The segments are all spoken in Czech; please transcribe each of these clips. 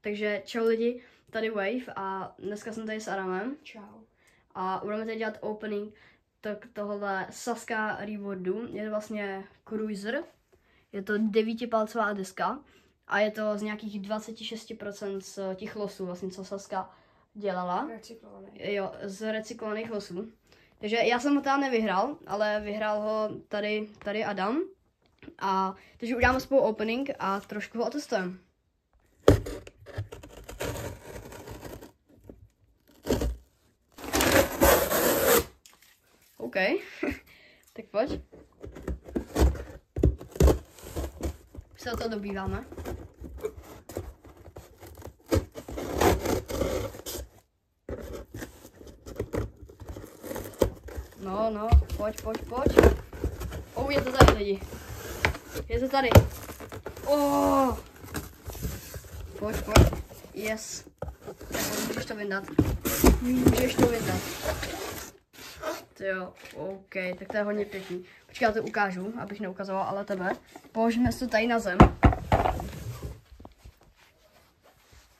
Takže čau lidi, tady Wave a dneska jsem tady s Adamem. Čau. A budeme teď dělat opening tohle Sazka Reboardu. Je to vlastně Cruiser, je to 9palcová deska a je to z nějakých 26% z těch losů, vlastně co Sazka dělala. Recyklovaný. Jo, z recyklovaných losů. Takže já jsem ho tam nevyhrál, ale vyhrál ho tady Adam. A takže uděláme spolu opening a trošku ho otestujeme. OK, tak pojď. Už se o to dobýváme. No, pojď. Je to tady, lidi. Je to tady. Pojď. Yes. Můžeš to vyndat. Jo, OK, tak to je hodně pěkný. Počkej, já to ukážu, abych neukazoval, ale tebe. Položíme si to tady na zem.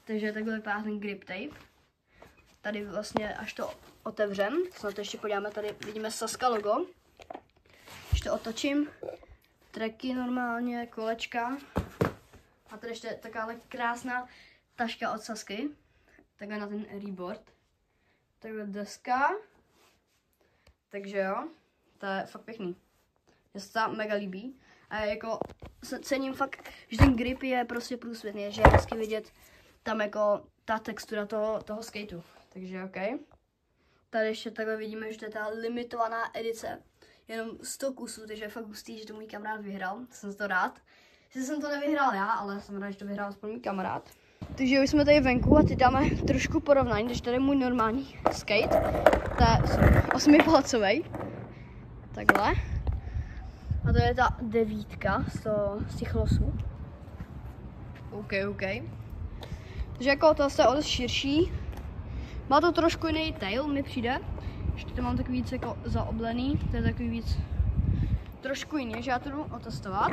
Takže takhle vypadá ten grip tape. Tady vlastně, až to otevřem, se na to ještě podíváme, tady vidíme Sazka logo. Když to otočím, tracky normálně, kolečka. A tady ještě taková krásná taška od Sazky. Takhle na ten reboard. Takhle deska. Takže jo, to je fakt pěkný. Mně se to mega líbí. A jako cením fakt, že ten grip je prostě průsvětný, že je hezky vidět tam jako ta textura toho skateu. Takže OK. Tady ještě takhle vidíme, že to je ta limitovaná edice. Jenom 100 kusů, takže je fakt hustý, že to můj kamarád vyhrál. Jsem za to rád. Sice jsem to nevyhrál já, ale jsem rád, že to vyhrál aspoň můj kamarád. Takže už jsme tady venku a teď dáme trošku porovnání, takže tady je můj normální skate. To je 8palcový. Takhle. A to je ta 9 z těch losů. OK. Takže jako to je o dost širší. Má to trošku jiný tail, mi přijde. Ještě to mám takový víc jako zaoblený. To je takový víc trošku jiný, že já to jdu otestovat.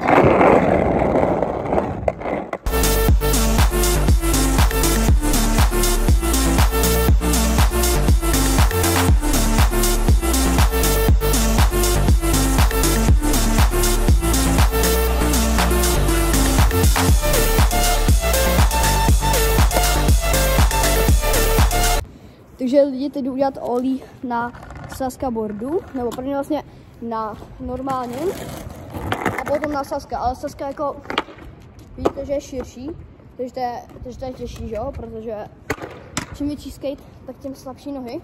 Takže lidi teď jdu udělat ollie na Sazka boardu, nebo prvně vlastně na normálním a potom na Sazka, ale Sazka jako vidíte, že je širší, takže to je těžší, že jo, protože čím větší skate, tak tím slabší nohy,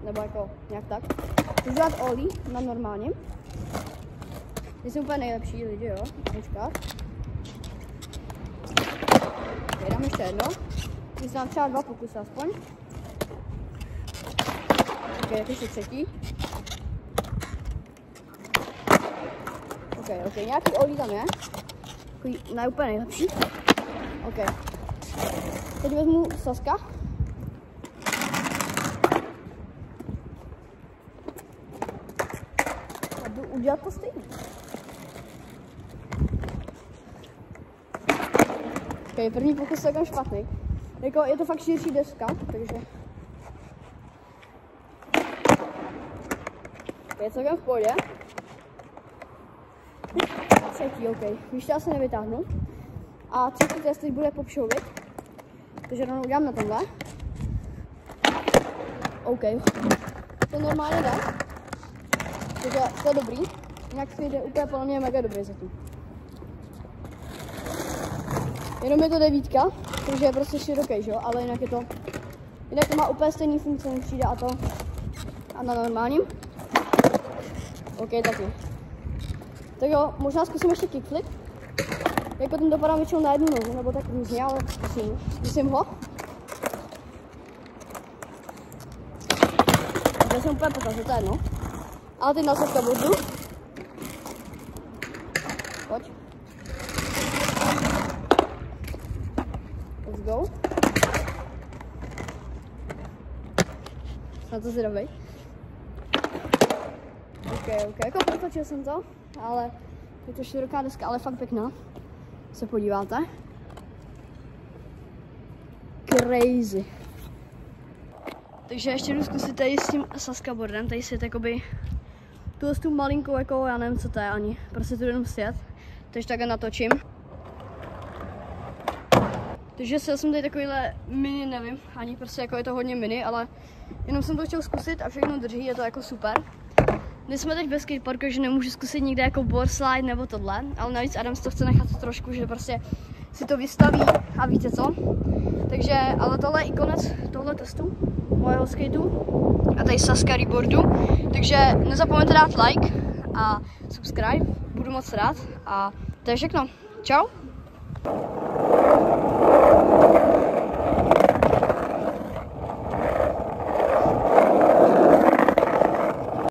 nebo jako nějak tak. Takže dělat ollie na normálním. Jsem úplně nejlepší lidi, jo, počkat. Okay, dám ještě jedno, když dám třeba 2 pokusy aspoň. Ok, ještě třetí. Ok, nějaký olí tam je. Takový ne úplně nejlepší. Ok. Teď vezmu Sazka. A jdu udělat to stejně. Ok, první pokus je takový špatný. Jako, je to fakt širší deska, takže... Je celkem v pohodě. Třetí, OK. Víš, já se nevytáhnu. A třetí test teď bude popšouvit. Takže rovnou udělám na tomhle. OK. To normálně jde. Takže to je dobrý. Jinak si jde úplně podle mě mega dobrý zatím. Jenom je to 9, takže je prostě široký, že jo? Ale jinak je to... Jinak to má úplně stejný funkce, než přijde a na normálním. OK, taky. Tak jo, možná zkusím ještě kickflip. Jak potom dopadám většinou na jednu nohu, nebo tak různě, ale zkusím ho. Já jsem úplně pokazil, to je jedno. Ale teď na Sazka boardu. Pojď. Let's go. Na to zvědavej. OK, jako protočil jsem to, ale je to široká deska, ale fakt pěkná. Se podíváte. crazy. Takže ještě jdu zkusit tady s tím saskaboardem, tady si jakoby tu malinkou, jako já nevím co to je ani, prostě tu jenom sjet, takže takhle natočím. Takže si jsem tady takovýhle mini, nevím, ani prostě jako je to hodně mini, ale jenom jsem to chtěl zkusit a všechno drží, je to jako super. My jsme teď bez skateparku, že nemůžu zkusit nikde jako board slide nebo tohle, ale navíc Adam si to chce nechat trošku, že prostě si to vystaví a víte co. Takže, ale tohle je i konec tohle testu, mojeho skateu a tady Saska reboardu. Takže nezapomeňte dát like a subscribe, budu moc rád a to je všechno. Čau!